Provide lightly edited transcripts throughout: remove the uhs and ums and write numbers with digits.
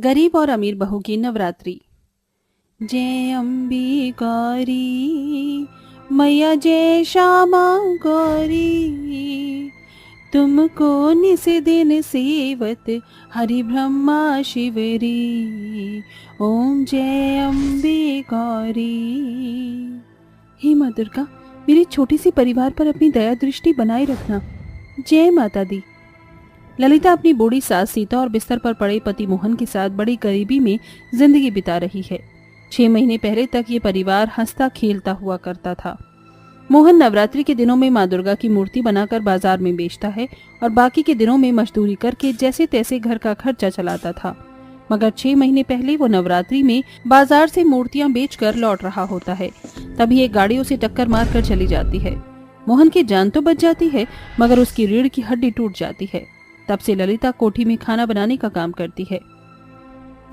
गरीब और अमीर बहू की नवरात्रि। जय अम्बे गौरी मैया जय श्यामा गौरी, तुमको निस दिन सेवत हरि ब्रह्मा शिवरी, ओम जय अम्बे गौरी। हे माँ दुर्गा, मेरी छोटी सी परिवार पर अपनी दया दृष्टि बनाए रखना। जय माता दी। ललिता अपनी बूढ़ी सास सीता और बिस्तर पर पड़े पति मोहन के साथ बड़ी गरीबी में जिंदगी बिता रही है। 6 महीने पहले तक ये परिवार हंसता खेलता हुआ करता था। मोहन नवरात्रि के दिनों में माँ दुर्गा की मूर्ति बनाकर बाजार में बेचता है और बाकी के दिनों में मजदूरी करके जैसे तैसे घर का खर्चा चलाता था। मगर 6 महीने पहले वो नवरात्रि में बाजार से मूर्तियां बेचकर लौट रहा होता है। तभी एक गाड़ी उसे टक्कर मारकर चली जाती है। मोहन की जान तो बच जाती है, मगर उसकी रीढ़ की हड्डी टूट जाती है। तब से ललिता कोठी में खाना बनाने का काम करती है।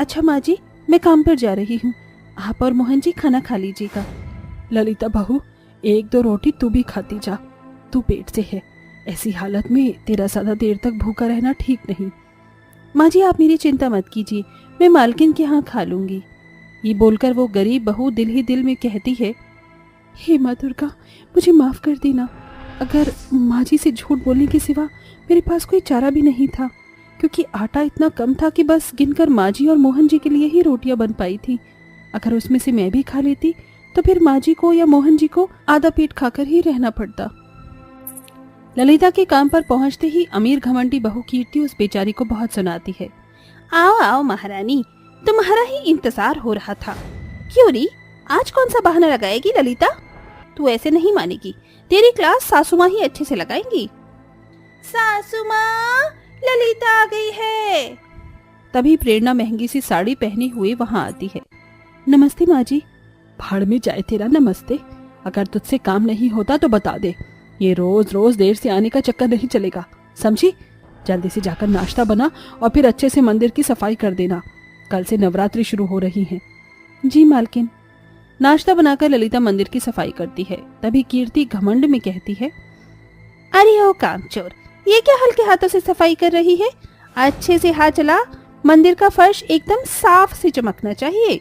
अच्छा माँ जी, मैं काम पर जा रही हूँ, आप और मोहन जी खाना खा लीजिएगा। ललिता बहू, 1-2 रोटी तू भी खाती जा, तू पेट से है। ऐसी हालत में तेरा ज्यादा देर तक भूखा रहना ठीक नहीं। माँ जी आप मेरी चिंता मत कीजिए, मैं मालकिन के यहाँ खा लूंगी। ये बोलकर वो गरीब बहू दिल ही दिल में कहती है, हे माँ दुर्गा, मुझे माफ कर देना। अगर माँ जी से झूठ बोलने के सिवा मेरे पास कोई चारा भी नहीं था, क्योंकि आटा इतना कम था कि बस गिनकर माँ जी और मोहन जी के लिए ही रोटियां बन पाई थी। अगर उसमें से मैं भी खा लेती तो फिर माँ जी को या मोहन जी को आधा पेट खाकर ही रहना पड़ता। ललिता के काम पर पहुंचते ही अमीर घमंडी बहू कीर्ति उस बेचारी को बहुत सुनाती है। आओ आओ महारानी, तुम्हारा ही इंतजार हो रहा था। क्यों री, आज कौन सा बहाना लगाएगी ललिता? तू ऐसे नहीं मानेगी, तेरी क्लास सासू माँ ही अच्छे से लगाएंगी। सासू माँ, ललिता आ गई है। तभी प्रेरणा महंगी सी साड़ी पहने हुए वहां आती है। नमस्ते माँ जी। भाड़ में जाए तेरा नमस्ते। अगर तुझसे काम नहीं होता तो बता दे, ये रोज रोज देर से आने का चक्कर नहीं चलेगा, समझी? जल्दी से जाकर नाश्ता बना और फिर अच्छे से मंदिर की सफाई कर देना, कल से नवरात्रि शुरू हो रही है। जी मालकिन। नाश्ता बनाकर ललिता मंदिर की सफाई करती है। तभी कीर्ति घमंड में कहती है, अरे ओ कामचोर, ये क्या हल्के हाथों से सफाई कर रही है? अच्छे से हाथ चला, मंदिर का फर्श एकदम साफ से चमकना चाहिए।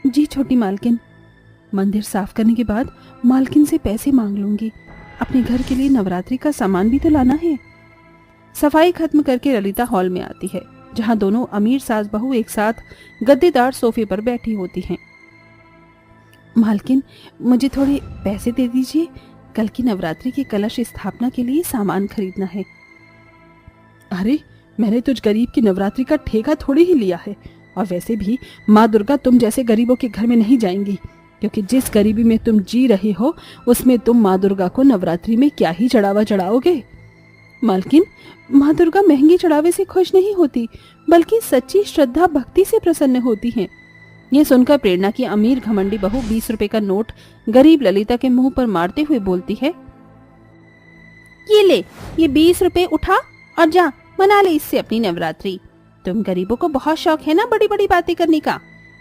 जी छोटी मालकिन। मंदिर साफ करने के बाद मालकिन से पैसे मांग लूंगी, अपने घर के लिए नवरात्रि का सामान भी तो लाना है। सफाई खत्म करके ललिता हॉल में आती है, जहां दोनों अमीर सास बहू एक साथ गद्देदार सोफे पर बैठी होती हैं। मालकिन, मुझे थोड़े पैसे दे दीजिए, कल की नवरात्रि की कलश स्थापना के लिए सामान खरीदना है। अरे, मैंने तुझ गरीब की नवरात्रि का ठेका थोड़ी ही लिया है। और वैसे भी माँ दुर्गा तुम जैसे गरीबों के घर में नहीं जाएंगी, क्योंकि जिस गरीबी में तुम जी रहे हो उसमें तुम माँ दुर्गा को नवरात्रि में क्या ही चढ़ावा चढ़ाओगे। मालकिन, माँ दुर्गा महंगे चढ़ावे से खुश नहीं होती, बल्कि सच्ची श्रद्धा भक्ति से प्रसन्न होती हैं। ये सुनकर प्रेरणा की अमीर घमंडी बहू 20 रुपए का नोट गरीब ललिता के मुंह पर मारते हुए बोलती है, ये ले, ये 20 रुपए उठा और जा मना ले इससे अपनी नवरात्रि। तुम गरीबों को बहुत शौक है ना बड़ी बड़ी बातें करने का,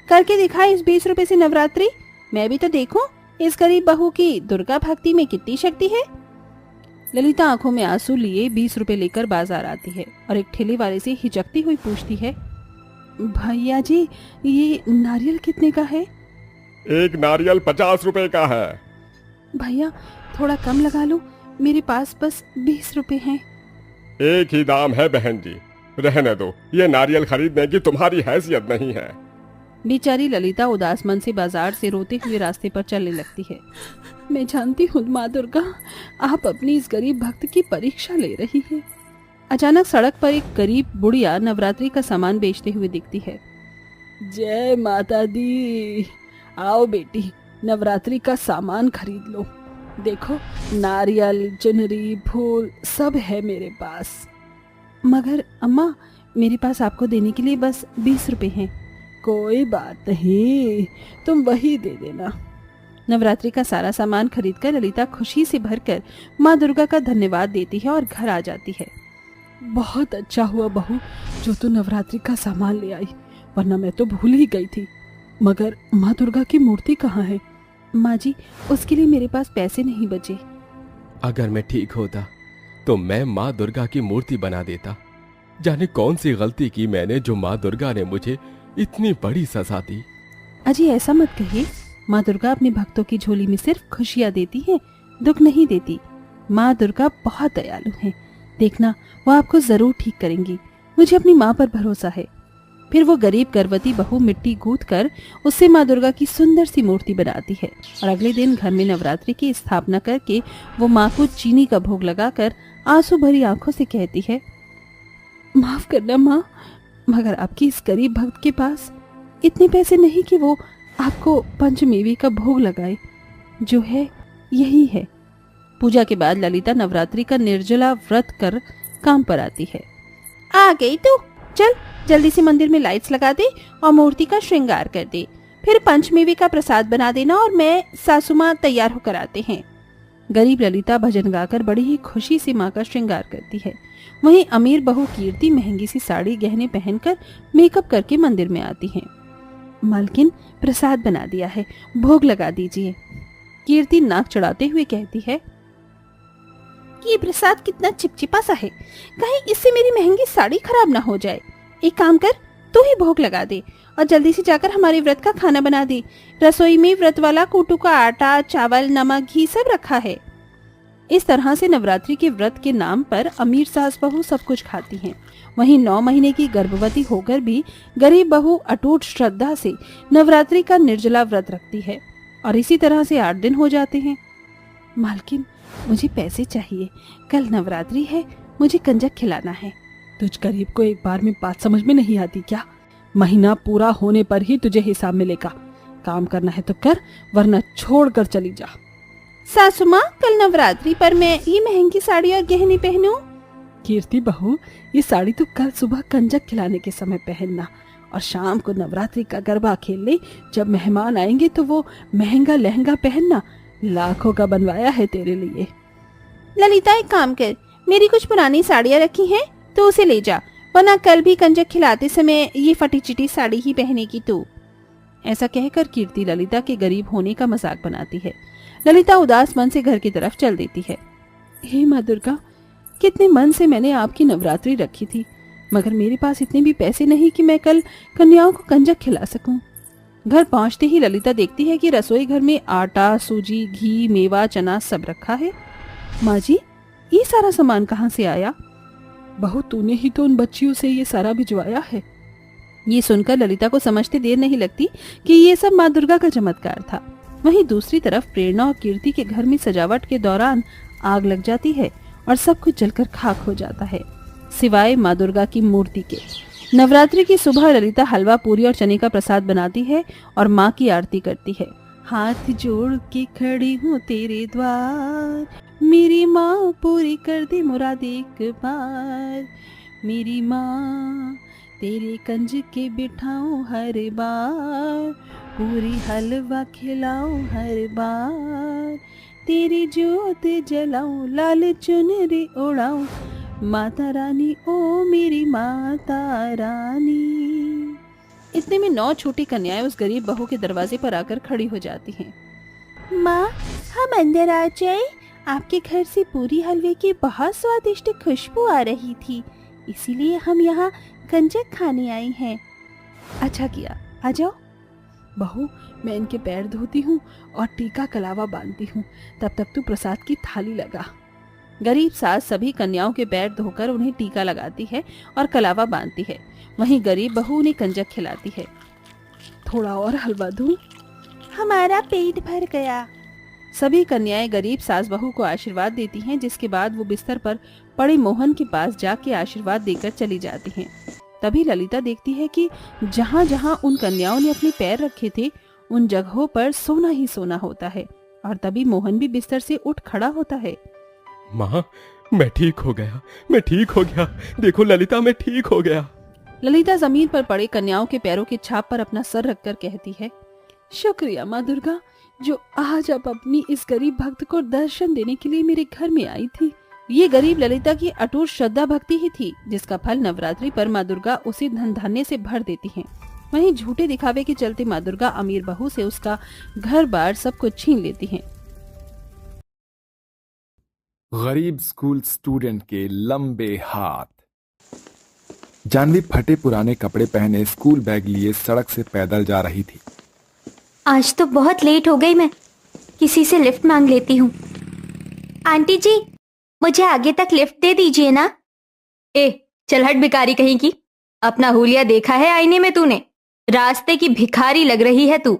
करके दिखा इस 20 रुपए से नवरात्रि। मैं भी तो देखूं इस गरीब बहू की दुर्गा भक्ति में कितनी शक्ति है। ललिता आंखों में आंसू लिए 20 रुपए लेकर बाजार आती है और एक ठेले वाले से हिचकती हुई पूछती है, भैया जी, ये नारियल कितने का है? एक नारियल 50 रुपए का है। भैया थोड़ा कम लगा लो, मेरे पास बस 20 रुपए हैं। एक ही दाम है बहन जी, रहने दो, ये नारियल खरीदने की तुम्हारी हैसियत नहीं है। बेचारी ललिता उदास मन से बाजार से रोते हुए रास्ते पर चलने लगती है। मैं जानती हूँ माँ दुर्गा, आप अपनी इस गरीब भक्त की परीक्षा ले रही है। अचानक सड़क पर एक गरीब बुढ़िया नवरात्रि का सामान बेचते हुए दिखती है। जय माता दी, आओ बेटी, नवरात्रि का सामान खरीद लो। देखो, नारियल, चुनरी, फूल सब है मेरे पास। मगर अम्मा, मेरे पास आपको देने के लिए बस 20 रुपए हैं। कोई बात नहीं, तुम वही दे देना। नवरात्रि का सारा सामान खरीदकर ललिता खुशी से भरकर माँ दुर्गा का धन्यवाद देती है और घर आ जाती है। बहुत अच्छा हुआ बहू जो तू नवरात्रि का सामान ले आई, वरना मैं तो भूल ही गई थी। मगर माँ दुर्गा की मूर्ति कहाँ है? माँ जी, उसके लिए मेरे पास पैसे नहीं बचे। अगर मैं ठीक होता तो मैं माँ दुर्गा की मूर्ति बना देता, जाने कौन सी गलती की मैंने जो माँ दुर्गा ने मुझे इतनी बड़ी सजा दी। अजी ऐसा मत कहिए, माँ दुर्गा अपने भक्तों की झोली में सिर्फ खुशियाँ देती है, दुख नहीं देती। माँ दुर्गा बहुत दयालु हैं, देखना वो आपको जरूर ठीक करेंगी, मुझे अपनी माँ पर भरोसा है। फिर वो गरीब गर्भवती बहू मिट्टी गूंथ कर उससे माँ दुर्गा की सुंदर सी मूर्ति बनाती है और अगले दिन घर में नवरात्रि की स्थापना करके वो माँ को चीनी का भोग लगाकर आंसू भरी आंखों से कहती है, माफ करना माँ, मगर आपकी इस गरीब भक्त के पास इतने पैसे नहीं कि वो आपको पंचमेवी का भोग लगाए। जो है यही है। पूजा के बाद ललिता नवरात्रि का निर्जला व्रत कर काम पर आती है। आ गई तू, चल जल्दी से मंदिर में लाइट्स लगा दे और मूर्ति का श्रृंगार कर दे, फिर पंचमेवी का प्रसाद बना देना और मैं सासू माँ तैयार होकर आते हैं। गरीब ललिता भजन गाकर बड़ी ही खुशी से माँ का श्रृंगार करती है। वहीं अमीर बहू कीर्ति महंगी सी साड़ी गहने पहनकर मेकअप करके मंदिर में आती है। मालकिन प्रसाद बना दिया है, भोग लगा दीजिए। कीर्ति नाक चढ़ाते हुए कहती है, ये प्रसाद कितना चिपचिपा सा है, कहीं इससे मेरी महंगी साड़ी खराब ना हो जाए। एक काम कर, तू ही भोग लगा दे और जल्दी से जाकर हमारे व्रत का खाना बना दे। रसोई में व्रत वाला कोटू का आटा, चावल, नमक, घी सब रखा है। इस तरह से नवरात्रि के व्रत के नाम पर अमीर सास बहू सब कुछ खाती हैं। वहीं 9 महीने की गर्भवती होकर भी गरीब बहू अटूट श्रद्धा से नवरात्रि का निर्जला व्रत रखती है और इसी तरह से 8 दिन हो जाते हैं। मालकिन मुझे पैसे चाहिए, कल नवरात्रि है, मुझे कंजक खिलाना है। तुझ गरीब को एक बार में बात समझ में नहीं आती क्या? महीना पूरा होने पर ही तुझे हिसाब मिलेगा। काम करना है तो कर, वरना छोड़ कर चली जा। सासू माँ, कल नवरात्रि पर मैं ये महंगी साड़ी और गहने पहनूं? कीर्ति बहू, ये साड़ी तो कल सुबह कंजक खिलाने के समय पहनना और शाम को नवरात्रि का गरबा खेलने जब मेहमान आएंगे तो वो महंगा लहंगा पहनना। लाखों का बनवाया है तेरे लिए। ललिता एक काम कर, मेरी कुछ पुरानी साड़ियाँ रखी हैं तो उसे ले जा, वरना कल भी कंजक खिलाते समय ये फटी चिटी साड़ी ही पहनेगी तू। ऐसा कहकर कीर्ति ललिता के गरीब होने का मजाक बनाती है। ललिता उदास मन से घर की तरफ चल देती है। हे माँ दुर्गा, कितने मन से मैंने आपकी नवरात्रि रखी थी, मगर मेरे पास इतने भी पैसे नहीं कि मैं कल कन्याओं को कंजक खिला सकूं। घर पहुंचते ही ललिता देखती है कि रसोई घर में आटा, सूजी, घी, मेवा, चना सब रखा है। माँ जी, ये सारा सामान कहाँ से आया? बहू, तूने ही तो उन बच्चियों से ये सारा भिजवाया है। ये सुनकर ललिता को समझते देर नहीं लगती कि ये सब माँ दुर्गा का चमत्कार था। वहीं दूसरी तरफ प्रेरणा और कीर्ति के घर में सजावट के दौरान आग लग जाती है और सब कुछ जलकर खाक हो जाता है, सिवाय माँ दुर्गा की मूर्ति के। नवरात्रि की सुबह ललिता हलवा, पूरी और चने का प्रसाद बनाती है और माँ की आरती करती है। हाथ जोड़ के खड़ी हूँ तेरे द्वार, मेरी माँ पूरी कर दे मुराद एक बार। मेरी माँ तेरे कंज के बिठाऊं हर बार, पूरी हलवा खिलाऊं हर बार। तेरी ज्योत जलाऊं, लाल चुनरी उड़ाऊं, माता रानी ओ मेरी माता रानी। इतने में 9 छोटी कन्याएं उस गरीब बहू के दरवाजे पर आकर खड़ी हो जाती हैं। माँ, हम अंदर आ जाए? आपके घर से पूरी हलवे की बहुत स्वादिष्ट खुशबू आ रही थी, इसीलिए हम यहाँ कंजक खाने आई हैं। अच्छा किया, आ जाओ। बहू, मैं इनके पैर धोती हूँ और टीका कलावा बांधती हूँ, तब तक तू प्रसाद की थाली लगा। गरीब सास सभी कन्याओं के पैर धोकर उन्हें टीका लगाती है और कलावा बांधती है। वहीं गरीब बहू उन्हें कंजक खिलाती है। थोड़ा और हलवा दूं? हमारा पेट भर गया। सभी कन्याएं गरीब सास बहू को आशीर्वाद देती हैं, जिसके बाद वो बिस्तर पर पड़े मोहन के पास जाके आशीर्वाद देकर चली जाती हैं। तभी ललिता देखती है कि जहाँ जहाँ उन कन्याओं ने अपने पैर रखे थे उन जगहों पर सोना ही सोना होता है। और तभी मोहन भी बिस्तर से उठ खड़ा होता है। माँ, मैं ठीक हो गया, मैं ठीक हो गया। देखो ललिता, मैं ठीक हो गया। ललिता जमीन पर पड़े कन्याओं के पैरों की छाप पर अपना सर रखकर कहती है, शुक्रिया माँ दुर्गा, जो आज आप अपनी इस गरीब भक्त को दर्शन देने के लिए मेरे घर में आई थी। ये गरीब ललिता की अटूट श्रद्धा भक्ति ही थी, जिसका फल नवरात्रि पर माँ दुर्गा उसे धन धान्य से भर देती हैं। वहीं झूठे दिखावे के चलते माँ दुर्गा अमीर बहू से उसका घर बार सब कुछ छीन लेती हैं। गरीब स्कूल स्टूडेंट के लंबे हाथ। जानवी फटे पुराने कपड़े पहने स्कूल बैग लिए सड़क से पैदल जा रही थी। आज तो बहुत लेट हो गई, मैं किसी से लिफ्ट मांग लेती हूँ। आंटी जी, मुझे आगे तक लिफ्ट दे दीजिए ना। ए, चल हट भिखारी कहीं की। अपना हुलिया देखा है आईने में तूने? रास्ते की भिखारी लग रही है तू।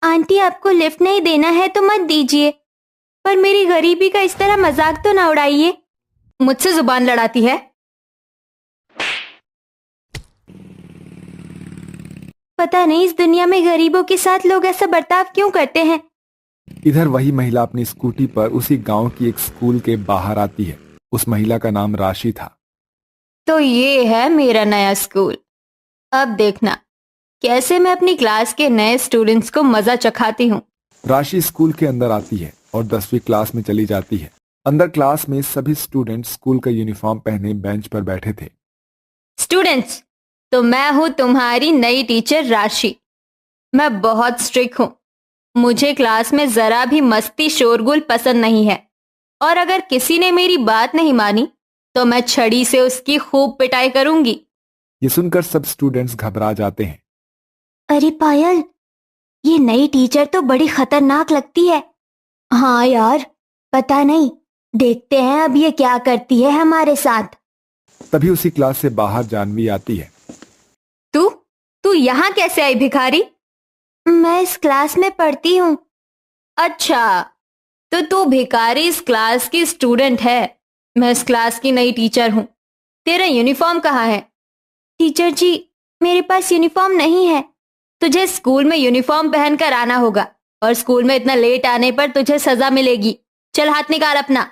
आंटी, आपको लिफ्ट नहीं देना है तो मत दीजिए, पर मेरी गरीबी का इस तरह मजाक तो ना उड़ाइए। मुझसे जुबान लड़ाती है। पता नहीं इस दुनिया में गरीबों के साथ लोग ऐसा बर्ताव क्यों करते हैं। इधर वही महिला अपनी स्कूटी पर उसी गांव की एक स्कूल के बाहर आती है। उस महिला का नाम राशि था। तो ये है मेरा नया स्कूल। अब देखना कैसे मैं अपनी क्लास के नए स्टूडेंट्स को मजा चखाती हूँ। राशि स्कूल के अंदर आती है और 10वीं क्लास में चली जाती है। अंदर क्लास में सभी स्टूडेंट स्कूल का यूनिफॉर्म पहने बेंच पर बैठे थे। स्टूडेंट्स, तो मैं हूँ तुम्हारी नई टीचर राशि। मैं बहुत स्ट्रिक्ट हूँ। मुझे क्लास में जरा भी मस्ती शोरगुल पसंद नहीं है, और अगर किसी ने मेरी बात नहीं मानी तो मैं छड़ी से उसकी खूब पिटाई करूंगी। ये सुनकर सब स्टूडेंट्स घबरा जाते हैं। अरे पायल, ये नई टीचर तो बड़ी खतरनाक लगती है। हाँ यार, पता नहीं, देखते हैं अब ये क्या करती है हमारे साथ। तभी उसी क्लास से बाहर जानवी आती है। तू यहाँ कैसे आई भिखारी? मैं इस क्लास में पढ़ती हूँ। अच्छा, तो तू भिखारी इस क्लास की स्टूडेंट है। मैं इस क्लास की नई टीचर हूँ। तेरा यूनिफॉर्म कहाँ है? टीचर जी, मेरे पास यूनिफॉर्म नहीं है। तुझे स्कूल में यूनिफॉर्म पहनकर आना होगा, और स्कूल में इतना लेट आने पर तुझे सजा मिलेगी। चल हाथ निकाल अपना।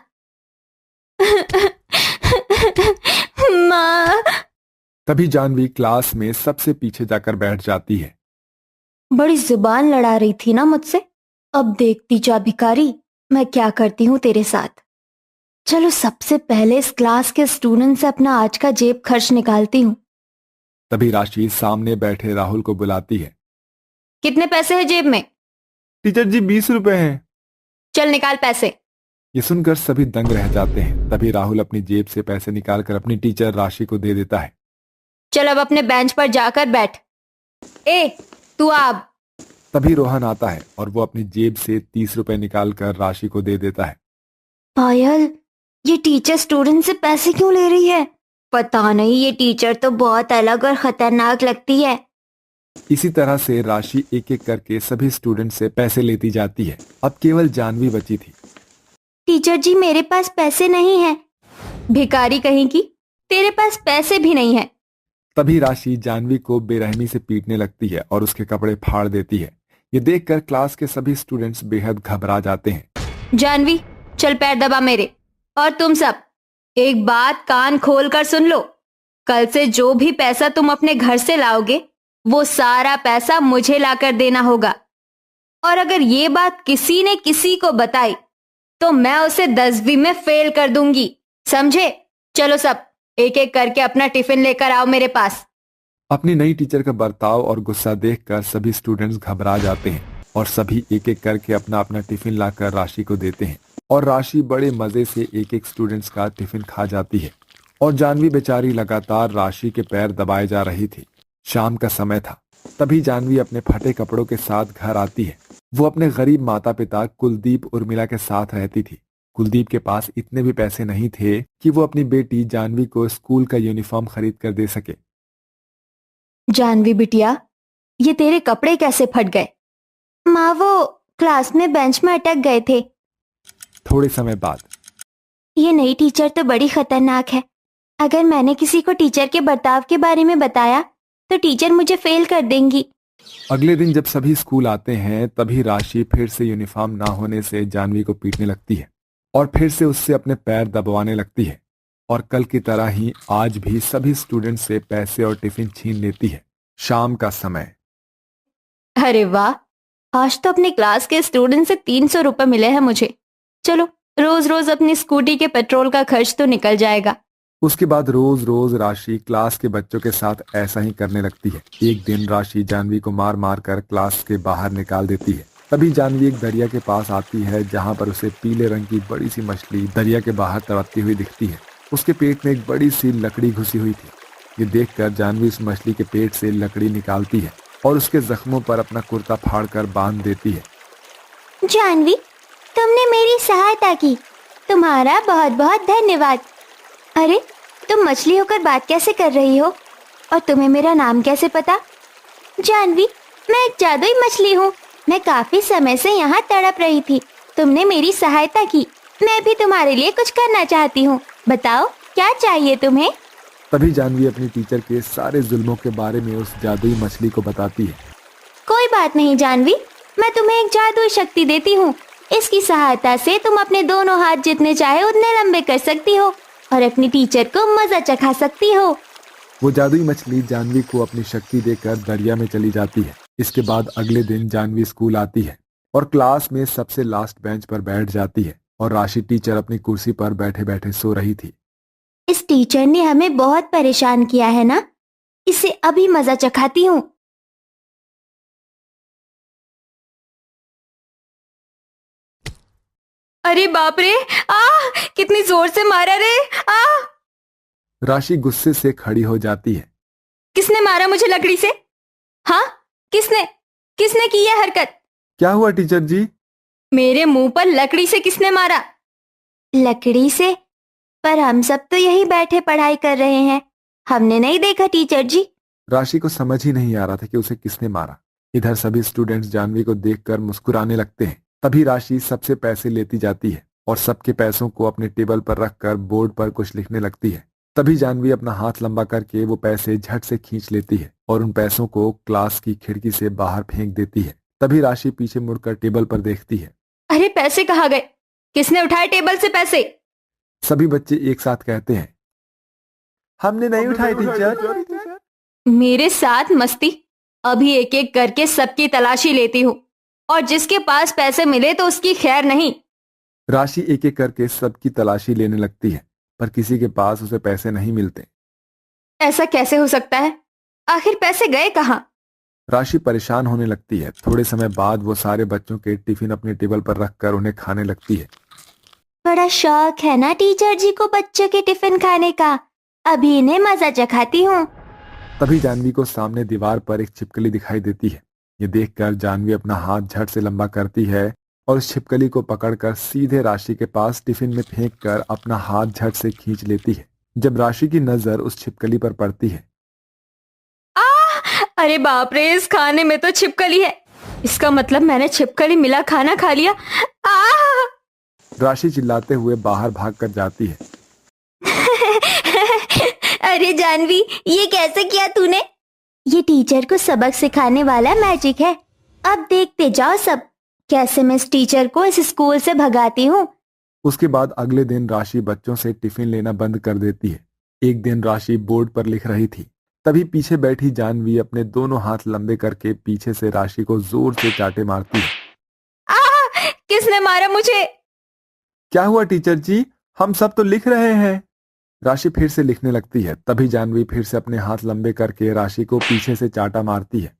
माँ। तभी जानवी क्लास में सबसे पीछे जाकर बैठ जाती है। बड़ी जुबान लड़ा रही थी ना मुझसे। अब देखती जा भिखारी, मैं क्या करती हूँ तेरे साथ। चलो सबसे पहले इस क्लास के स्टूडेंट से अपना आज का जेब खर्च निकालती हूँ। तभी राशि सामने बैठे राहुल को बुलाती है। कितने पैसे है जेब में? टीचर जी 20 रुपए हैं। चल निकाल पैसे। ये सुनकर सभी दंग रह जाते हैं। तभी राहुल अपनी जेब से पैसे निकालकर अपनी टीचर राशि को दे देता है। चल अब अपने बेंच पर जाकर बैठ। ए, तू अब। तभी रोहन आता है और वो अपनी जेब से 30 रुपए निकालकर राशि को दे देता है। पायल, ये टीचर स्टूडेंट से पैसे क्यों ले रही है? पता नहीं, ये टीचर तो बहुत अलग और खतरनाक लगती है। इसी तरह से राशि एक एक करके सभी स्टूडेंट से पैसे लेती जाती है। अब केवल जानवी बची थी। टीचर जी, मेरे पास पैसे नहीं है। भिखारी कहीं की, तेरे पास पैसे भी नहीं है। तभी राशि जानवी को बेरहमी से पीटने लगती है और उसके कपड़े फाड़ देती है। ये देखकर क्लास के सभी स्टूडेंट्स बेहद घबरा जाते हैं। जानवी, चल पैर दबा मेरे। और तुम सब एक बात कान खोल कर सुन लो। कल से जो भी पैसा तुम अपने घर से लाओगे, वो सारा पैसा मुझे लाकर देना होगा। और अगर ये बात किसी ने किसी को बताई तो मैं उसे 10वीं में फेल कर दूंगी, समझे? चलो सब एक एक करके अपना टिफिन लेकर आओ मेरे पास। अपनी नई टीचर का बर्ताव और गुस्सा देखकर सभी स्टूडेंट्स घबरा जाते हैं और सभी एक एक करके अपना अपना टिफिन लाकर राशि को देते हैं। और राशि बड़े मजे से एक एक स्टूडेंट्स का टिफिन खा जाती है। और जानवी बेचारी लगातार राशि के पैर दबाए जा रही थी। शाम का समय था। तभी जानवी अपने फटे कपड़ों के साथ घर आती है। वो अपने गरीब माता पिता कुलदीप उर्मिला के साथ रहती थी। कुलदीप के पास इतने भी पैसे नहीं थे कि वो अपनी बेटी जानवी को स्कूल का यूनिफॉर्म खरीद कर दे सके। जानवी बिटिया, ये तेरे कपड़े कैसे फट गए? माँ, वो क्लास में बेंच में अटक गए थे। थोड़े समय बाद, ये नई टीचर तो बड़ी खतरनाक है। अगर मैंने किसी को टीचर के बर्ताव के बारे में बताया तो टीचर मुझे फेल कर देंगी। अगले दिन जब सभी स्कूल आते हैं तभी राशि फिर से यूनिफॉर्म ना होने से जानवी को पीटने लगती है और फिर से उससे अपने पैर दबवाने लगती है। और कल की तरह ही आज भी सभी स्टूडेंट से पैसे और टिफिन छीन लेती है। शाम का समय। अरे वाह, आज तो अपनी क्लास के स्टूडेंट से 300 रुपए मिले हैं मुझे। चलो रोज रोज अपनी स्कूटी के पेट्रोल का खर्च तो निकल जाएगा। उसके बाद रोज रोज राशि क्लास के बच्चों के साथ ऐसा ही करने लगती है। एक दिन राशि जानवी को मार मार कर क्लास के बाहर निकाल देती है। तभी जानवी एक दरिया के पास आती है जहाँ पर उसे पीले रंग की बड़ी सी मछली दरिया के बाहर तड़पती हुई दिखती है। उसके पेट में एक बड़ी सी लकड़ी घुसी हुई थी। ये देखकर जानवी उस मछली के पेट से लकड़ी निकालती है और उसके जख्मों पर अपना कुर्ता फाड़कर बांध देती है। जानवी, तुमने मेरी सहायता की, तुम्हारा बहुत बहुत धन्यवाद। अरे, तुम मछली होकर बात कैसे कर रही हो और तुम्हें मेरा नाम कैसे पता? जानवी, मैं एक जादुई मछली हूँ। मैं काफी समय से यहाँ तड़प रही थी, तुमने मेरी सहायता की, मैं भी तुम्हारे लिए कुछ करना चाहती हूँ। बताओ क्या चाहिए तुम्हें? तभी जानवी अपनी टीचर के सारे जुल्मों के बारे में उस जादुई मछली को बताती है। कोई बात नहीं जानवी, मैं तुम्हें एक जादुई शक्ति देती हूँ। इसकी सहायता से तुम अपने दोनों हाथ जितने चाहे उतने लंबे कर सकती हो और अपनी टीचर को मजा चखा सकती हो। वो जादुई मछली जानवी को अपनी शक्ति देकर दरिया में चली जाती है। इसके बाद अगले दिन जानवी स्कूल आती है और क्लास में सबसे लास्ट बेंच पर बैठ जाती है और राशि टीचर अपनी कुर्सी पर बैठे बैठे सो रही थी। इस टीचर ने हमें बहुत परेशान किया है ना, इसे अभी मजा चखाती हूँ। अरे बाप रे, कितनी जोर से मारा रे। राशि गुस्से से खड़ी हो जाती है। किसने मारा मुझे लकड़ी से? हाँ, किसने किसने की यह हरकत? क्या हुआ टीचर जी? मेरे मुंह पर लकड़ी से किसने मारा? लकड़ी से? पर हम सब तो यही बैठे पढ़ाई कर रहे हैं, हमने नहीं देखा टीचर जी। राशि को समझ ही नहीं आ रहा था कि उसे किसने मारा। इधर सभी स्टूडेंट्स जानवी को देखकर मुस्कुराने लगते हैं। तभी राशि सबसे पैसे लेती जाती है और सबके पैसों को अपने टेबल पर रखकर बोर्ड पर कुछ लिखने लगती है। तभी जानवी अपना हाथ लंबा करके वो पैसे झट से खींच लेती है और उन पैसों को क्लास की खिड़की से बाहर फेंक देती है। तभी राशि पीछे मुड़कर टेबल पर देखती है। अरे पैसे कहाँ गए? किसने उठाए टेबल से पैसे? सभी बच्चे एक साथ कहते हैं, हमने नहीं उठाए टीचर। मेरे साथ मस्ती? अभी एक एक करके सबकी तलाशी लेती हूँ और जिसके पास पैसे मिले तो उसकी खैर नहीं। राशि एक एक करके सबकी तलाशी लेने लगती है पर किसी के पास उसे पैसे नहीं मिलते। ऐसा कैसे हो सकता है? आखिर पैसे गए कहाँ? राशि परेशान होने लगती है। थोड़े समय बाद वो सारे बच्चों के टिफिन अपने टेबल पर रखकर उन्हें खाने लगती है। बड़ा शौक है ना टीचर जी को बच्चों के टिफिन खाने का, अभी इन्हें मजा चखाती हूँ। तभी जानवी को सामने दीवार पर एक छिपकली दिखाई देती है। ये देखकर जानवी अपना हाथ झट से लंबा करती है और उस छिपकली को पकड़कर सीधे राशि के पास टिफिन में फेंककर अपना हाथ झट से खींच लेती है। जब राशि की नजर उस छिपकली पर पड़ती है, अरे बाप रे, इस खाने में तो छिपकली है। इसका मतलब मैंने छिपकली मिला खाना खा लिया। राशि चिल्लाते हुए बाहर भागकर जाती है। अरे जानवी, ये कैसे किया तूने? ये टीचर को सबक सिखाने वाला मैजिक है। अब देखते जाओ सब कैसे मैं इस टीचर को इस स्कूल से भगाती हूँ। उसके बाद अगले दिन राशि बच्चों से टिफिन लेना बंद कर देती है। एक दिन राशि बोर्ड पर लिख रही थी, तभी पीछे बैठी जानवी अपने दोनों हाथ लंबे करके पीछे से राशि को जोर से चाटे मारती है। किसने मारा मुझे? क्या हुआ टीचर जी? हम सब तो लिख रहे हैं। राशि फिर से लिखने लगती है। तभी जानवी फिर से अपने हाथ लंबे करके राशि को पीछे से चाटा मारती है।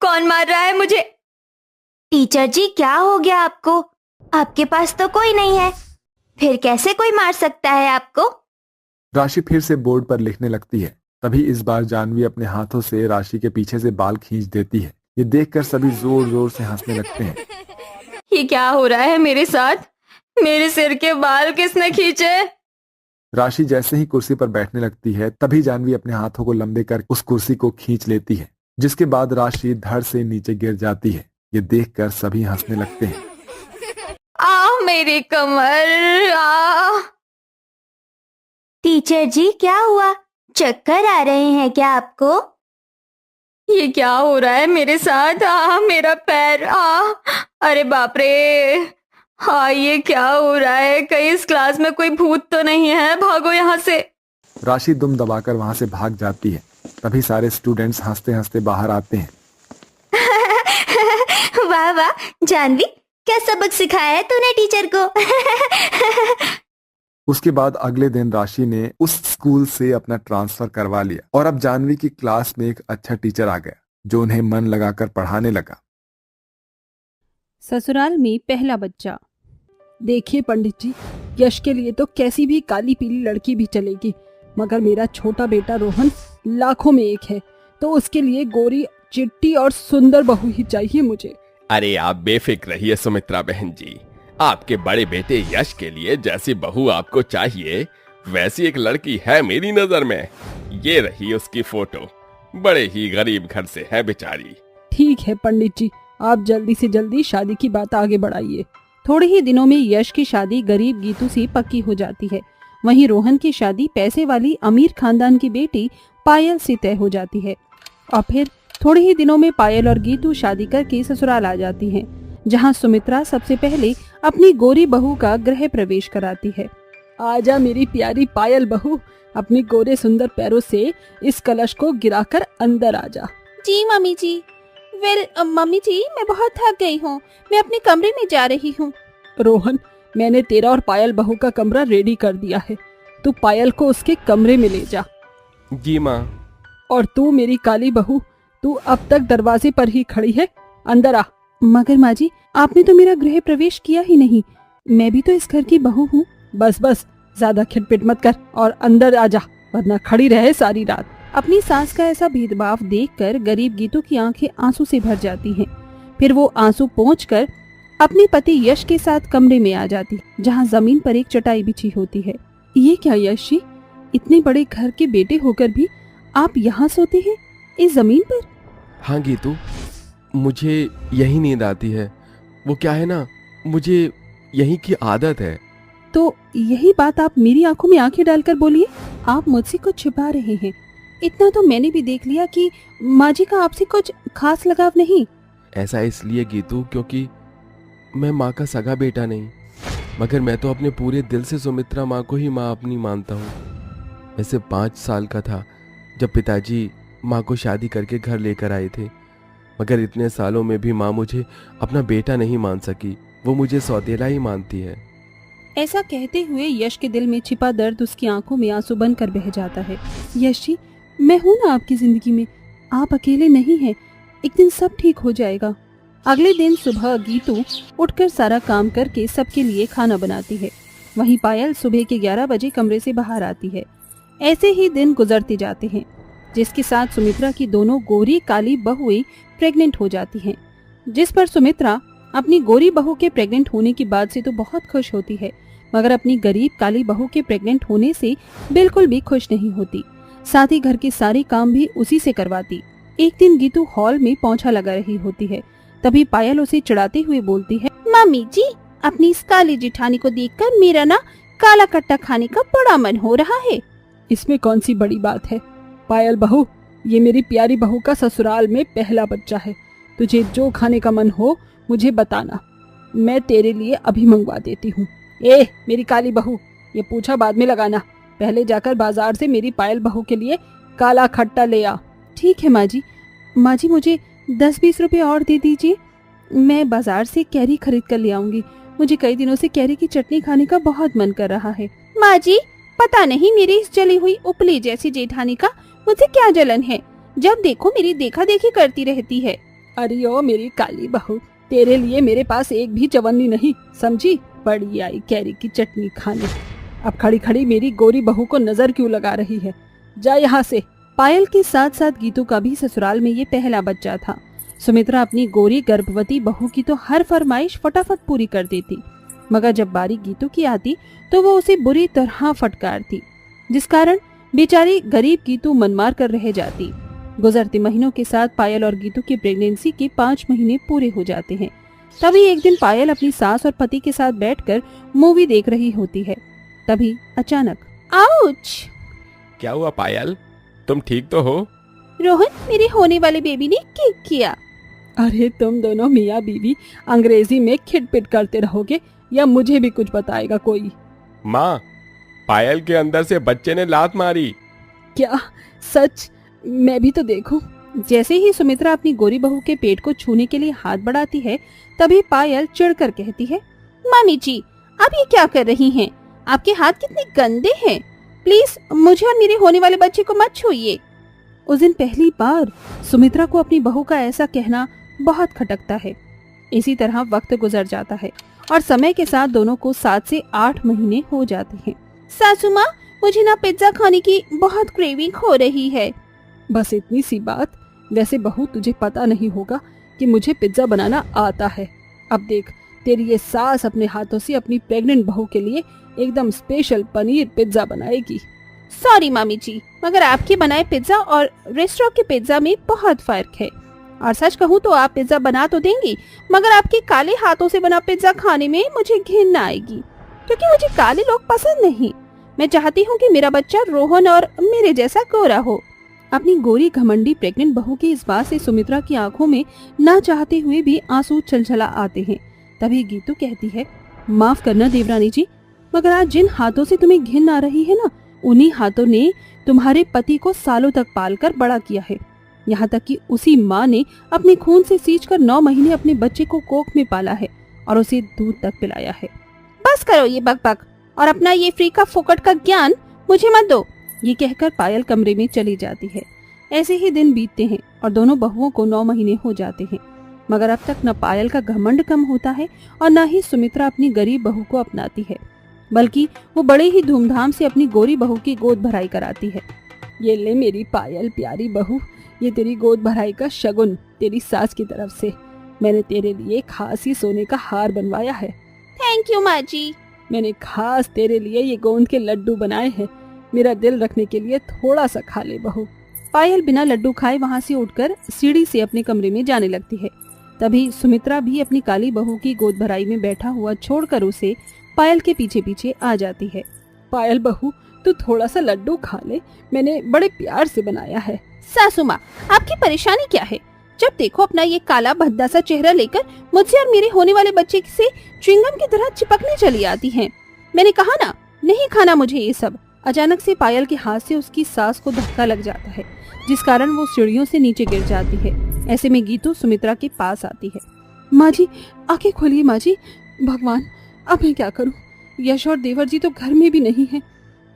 कौन मार रहा है मुझे? टीचर जी, क्या हो गया आपको? आपके पास तो कोई नहीं है, फिर कैसे कोई मार सकता है आपको? राशि फिर से बोर्ड पर लिखने लगती है। तभी इस बार जानवी अपने हाथों से राशि के पीछे से बाल खींच देती है। ये देखकर सभी जोर जोर से हंसने लगते हैं। ये क्या हो रहा है मेरे साथ? मेरे सिर के बाल किसने खींचे? राशि जैसे ही कुर्सी पर बैठने लगती है तभी जानवी अपने हाथों को लंबे कर उस कुर्सी को खींच लेती है, जिसके बाद राशि धड़ से नीचे गिर जाती है। ये देखकर सभी हंसने लगते हैं। मेरी कमर। टीचर जी, क्या हुआ? चक्कर आ रहे हैं क्या आपको? ये क्या हो रहा है मेरे साथ? मेरा पैर। अरे बाप रे, ये क्या हो रहा है? कहीं इस क्लास में कोई भूत तो नहीं है? भागो यहाँ से। राशि दुम दबाकर वहां से भाग जाती है। तभी सारे स्टूडेंट्स हंसते हंसते बाहर आते हैं। वाह वाह जानवी, क्या सबक सिखाया है तूने टीचर को? उसके बाद अगले दिन राशि ने उस स्कूल से अपना ट्रांसफर करवा लिया और अब जानवी की क्लास में एक अच्छा टीचर आ गया जो उन्हें मन लगाकर पढ़ाने लगा। ससुराल में पहला बच्चा। देखिए पंडित जी, यश के लिए तो कैसी भी काली पीली लड़की भी चलेगी, मगर मेरा छोटा बेटा रोहन लाखों में एक है, तो उसके लिए गोरी, चिट्टी और सुंदर बहू ही चाहिए मुझे। अरे आप बेफिक्र रहिए सुमित्रा बहन जी, आपके बड़े बेटे यश के लिए जैसी बहू आपको चाहिए वैसी एक लड़की है मेरी नजर में। ये रही उसकी फोटो, बड़े ही गरीब घर से है बेचारी। ठीक है पंडित जी, आप जल्दी से जल्दी शादी की बात आगे बढ़ाइए। थोड़े ही दिनों में यश की शादी गरीब गीतू से पक्की हो जाती है। वहीं रोहन की शादी पैसे वाली अमीर खानदान की बेटी पायल से तय हो जाती है। और फिर थोड़े ही दिनों में पायल और गीतू शादी करके ससुराल आ जाती हैं, जहां सुमित्रा सबसे पहले अपनी गोरी बहू का गृह प्रवेश कराती है। आजा मेरी प्यारी पायल बहू, अपनी गोरे सुंदर पैरों से इस कलश को गिराकर अंदर आजा। जी मम्मी जी। मम्मी जी, मैं बहुत थक गई हूँ, मैं अपने कमरे में जा रही हूँ। रोहन, मैंने तेरा और पायल बहू का कमरा रेडी कर दिया है, तू पायल को उसके कमरे में ले जा। जी माँ। और तू मेरी काली बहू, तू अब तक दरवाजे पर ही खड़ी है, अंदर आ। मगर माँ जी, आपने तो मेरा गृह प्रवेश किया ही नहीं, मैं भी तो इस घर की बहू हूँ। बस बस, ज्यादा खिटपिट मत कर और अंदर आ जा, वरना खड़ी रहे सारी रात। अपनी सास का ऐसा भेदभाव देखकर गरीब गीतू की आंखें आंसू से भर जाती हैं। फिर वो आंसू पोंछकर अपने पति यश के साथ कमरे में आ जाती, जहां जमीन पर एक चटाई बिछी होती है। ये क्या यश जी, इतने बड़े घर के बेटे होकर भी आप यहाँ सोते हैं, इस जमीन पर? हाँ गीतू, मुझे यही नींद आती है। वो क्या है ना, मुझे यही की आदत है। तो यही बात आप मेरी आंखों में आंखें डालकर बोलिए, आप मुझसे कुछ छिपा रहे हैं। इतना तो मैंने भी देख लिया कि माँ जी का आपसे कुछ खास लगाव नहीं। ऐसा इसलिए गीतू क्योंकि मैं माँ का सगा बेटा नहीं, मगर मैं तो अपने पूरे दिल से सुमित्रा माँ को ही माँ अपनी मानता हूँ। वैसे 5 साल का था जब पिताजी माँ को शादी करके घर लेकर आए थे, मगर इतने सालों में भी माँ मुझे अपना बेटा नहीं मान सकी, वो मुझे सौतेला ही मानती है। ऐसा कहते हुए यश के दिल में छिपा दर्द उसकी आंखों में आंसू बनकर बह जाता है। यश जी, मैं हूं ना आपकी जिंदगी में, आप अकेले नहीं हैं, एक दिन सब ठीक हो जाएगा। अगले दिन सुबह गीतू उठकर सारा काम करके सबके लिए खाना बनाती है। वहीं पायल सुबह के 11 बजे कमरे से बाहर आती है। ऐसे ही दिन गुजरते जाते हैं, जिसके साथ सुमित्रा की दोनों गोरी काली बहुएं प्रेग्नेंट हो जाती हैं, जिस पर सुमित्रा अपनी गोरी बहू के प्रेग्नेंट होने की बात से तो बहुत खुश होती है, मगर अपनी गरीब काली बहू के प्रेग्नेंट होने से बिल्कुल भी खुश नहीं होती। साथ ही घर के सारे काम भी उसी से करवाती। एक दिन गीतू हॉल में पोंछा लगा रही होती है, तभी पायल उसे चिढ़ाते हुए बोलती है, मम्मी जी, अपनी इस काली जिठानी को देखकर मेरा ना काला कट्टा खाने का बड़ा मन हो रहा है। इसमें कौन सी बड़ी बात है पायल बहू, ये मेरी प्यारी बहू का ससुराल में पहला बच्चा है। तुझे जो खाने का मन हो मुझे बताना, मैं तेरे लिए अभी मंगवा देती हूँ। ए मेरी काली बहू, ये पूछा बाद में लगाना, पहले जाकर बाजार से मेरी पायल बहू के लिए काला खट्टा ले आ। ठीक है माँ जी। माँ जी, मुझे 10-20 रुपए और दे दीजिए, मैं बाजार से कैरी खरीद कर ले आऊंगी। मुझे कई दिनों से कैरी की चटनी खाने का बहुत मन कर रहा है। माँ जी, पता नहीं मेरी इस जली हुई उपली जैसी जेठानी का मुझे क्या जलन है, जब देखो मेरी देखा देखी करती रहती है। अरे ओ मेरी काली बहू, तेरे लिए मेरे पास एक भी चवन्नी नहीं, समझी? बड़ी आई कैरी की चटनी खाने। अब खड़ी खड़ी मेरी गोरी बहू को नजर क्यों लगा रही है, जा यहाँ से। पायल के साथ साथ गीतू का भी ससुराल में ये पहला बच्चा था। सुमित्रा अपनी गोरी गर्भवती बहू की तो हर फरमाइश फटाफट पूरी कर देती, मगर जब बारी गीतू की आती तो वो उसे बुरी तरह फटकारती, जिस कारण बेचारी गरीब गीतू मनमार कर रह जाती। गुजरते महीनों के साथ पायल और गीतू की प्रेगनेंसी के 5 महीने पूरे हो जाते हैं। तभी एक दिन पायल अपनी सास और पति के साथ बैठकर मूवी देख रही होती है। तभी अचानक, आउच! क्या हुआ पायल, तुम ठीक तो हो? रोहन, मेरे होने वाले बेबी ने किक किया। अरे तुम दोनों मियाँ बीवी अंग्रेजी में खिटपिट करते रहोगे या मुझे भी कुछ बताएगा कोई? माँ, पायल के अंदर से बच्चे ने लात मारी। क्या सच? मैं भी तो देखूं। जैसे ही सुमित्रा अपनी गोरी बहू के पेट को छूने के लिए हाथ बढ़ाती है, तभी पायल चिढ़कर कहती है, मामी जी, आप ये क्या कर रही हैं? आपके हाथ कितने गंदे हैं, प्लीज मुझे और मेरे होने वाले बच्चे को मत छूइए। उस दिन पहली बार सुमित्रा को अपनी बहू का ऐसा कहना बहुत खटकता है। इसी तरह वक्त गुजर जाता है और समय के साथ दोनों को 7 से 8 महीने हो जाते हैं। सासू माँ, मुझे ना पिज्जा खाने की बहुत क्रेविंग हो रही है। बस इतनी सी बात। वैसे बहू, तुझे पता नहीं होगा कि मुझे पिज्जा बनाना आता है। अब देख, तेरी ये सास अपने हाथों से अपनी प्रेग्नेंट बहू के लिए एकदम स्पेशल पनीर पिज्जा बनाएगी। सॉरी मामी जी, मगर आपके बनाए पिज्जा और रेस्टोरेंट के पिज्जा में बहुत फर्क है। और सच कहूँ तो आप पिज्जा बना तो देंगी, मगर आपके काले हाथों से बना पिज्जा खाने में मुझे घिन आएगी, क्योंकि मुझे काले लोग पसंद नहीं। मैं चाहती हूँ कि मेरा बच्चा रोहन और मेरे जैसा गोरा हो। अपनी गोरी घमंडी प्रेग्नेंट बहू की इस बात से सुमित्रा की आंखों में ना चाहते हुए भी आंसू छलछला आते हैं। तभी गीतू कहती है, माफ करना देवरानी जी, मगर आज जिन हाथों से तुम्हें घिन आ रही है ना, उन्हीं हाथों ने तुम्हारे पति को सालों तक पालकर बड़ा किया है। यहाँ तक कि उसी माँ ने अपने खून से सींचकर 9 महीने अपने बच्चे को कोख में पाला है और उसे दूध तक पिलाया है। बस करो ये बकबक और अपना ये फ्री का फोकट का ज्ञान मुझे मत दो। ये कहकर पायल कमरे में चली जाती है। ऐसे ही दिन बीतते हैं और दोनों बहुओं को 9 महीने हो जाते हैं, मगर अब तक न पायल का घमंड कम होता है और न ही सुमित्रा अपनी गरीब बहू को अपनाती है, बल्कि वो बड़े ही धूमधाम से अपनी गोरी बहू की गोद भराई कराती है। ये ले मेरी पायल प्यारी बहू, ये तेरी गोद भराई का शगुन तेरी सास की तरफ से। मैंने तेरे लिए खास ही सोने का हार बनवाया है। थैंक यू माँ जी। मैंने खास तेरे लिए ये गोंद के लड्डू बनाए हैं। मेरा दिल रखने के लिए थोड़ा सा खा ले बहू। पायल बिना लड्डू खाए वहाँ से उठकर सीढ़ी से अपने कमरे में जाने लगती है। तभी सुमित्रा भी अपनी काली बहू की गोद भराई में बैठा हुआ छोड़कर उसे पायल के पीछे पीछे आ जाती है। पायल बहू, तू थोड़ा सा लड्डू खा ले, मैंने बड़े प्यार से बनाया है। सासू माँ, आपकी परेशानी क्या है? जब देखो अपना ये काला भद्दा सा चेहरा लेकर मुझसे और मेरे होने वाले बच्चे से च्युइंगम की तरह चिपकने चली आती हैं। मैंने कहा ना, नहीं खाना मुझे ये सब। अचानक से पायल के हाथ से उसकी सास को धक्का लग जाता है, जिस कारण वो सीढ़ियों से नीचे गिर जाती है। ऐसे में गीतू सुमित्रा के पास आती है। माँ जी, आंखें खोलिए माँ जी। भगवान, अब मैं क्या करूँ? यश और देवर जी तो घर में भी नहीं है।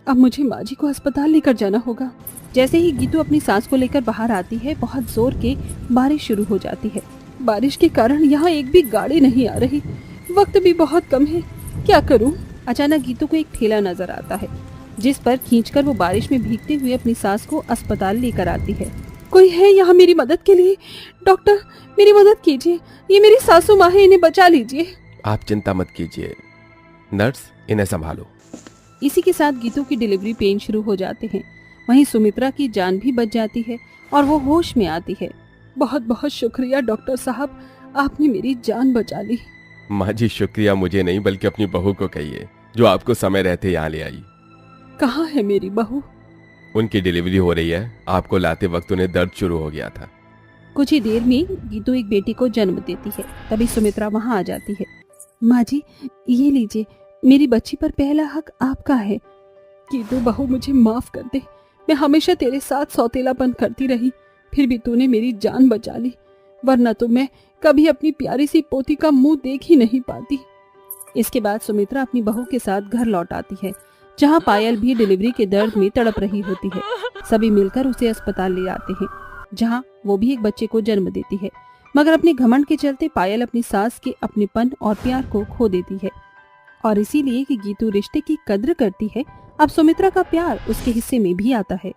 अब मुझे माँ जी को अस्पताल लेकर जाना होगा। जैसे ही गीतू अपनी सांस को लेकर बाहर आती है, बहुत जोर के बारिश शुरू हो जाती है। बारिश के कारण यहाँ एक भी गाड़ी नहीं आ रही, वक्त भी बहुत कम है, क्या करूँ? अचानक गीतू को एक ठेला नजर आता है, जिस पर खींचकर वो बारिश में भीगते हुए अपनी सास को अस्पताल लेकर आती है। कोई है यहाँ मेरी मदद के लिए? डॉक्टर, मेरी मदद कीजिए, ये मेरी सासू माँ है, इन्हें बचा लीजिए। आप चिंता मत कीजिए, नर्स इन्हें संभालो। इसी के साथ गीतू की डिलीवरी पेन शुरू हो जाते हैं। वहीं सुमित्रा की जान भी बच जाती है और वो होश में आती है। बहुत बहुत शुक्रिया डॉक्टर साहब, आपने मेरी जान बचा ली। माँ जी, शुक्रिया मुझे नहीं बल्कि अपनी बहू को कहिए, जो आपको समय रहते यहाँ ले आई। कहाँ है मेरी बहू? उनकी डिलीवरी हो रही है। आपको लाते वक्त उन्हें दर्द शुरू हो गया था। कुछ ही देर में गीतू एक बेटी को जन्म देती है। तभी सुमित्रा वहाँ आ जाती है। माँ जी, ये लीजिए, मेरी बच्ची पर पहला हक आपका है। गीतू बहू, मुझे माफ कर दे। मैं हमेशा तेरे साथ सौतेलापन करती रही, फिर भी तूने मेरी जान बचा ली, वरना तो मैं कभी अपनी प्यारी सी पोती का मुंह देख ही नहीं पाती। इसके बाद सुमित्रा अपनी बहू के साथ घर लौट आती है, जहाँ पायल भी डिलीवरी के दर्द में तड़प रही होती है। सभी मिलकर उसे अस्पताल ले जाते हैं, जहाँ वो भी एक बच्चे को जन्म देती है। मगर अपने घमंड के चलते पायल अपनी सास के अपनेपन और प्यार को खो देती है। और इसीलिए कि गीतू रिश्ते की कद्र करती है, अब सुमित्रा का प्यार उसके हिस्से में भी आता है।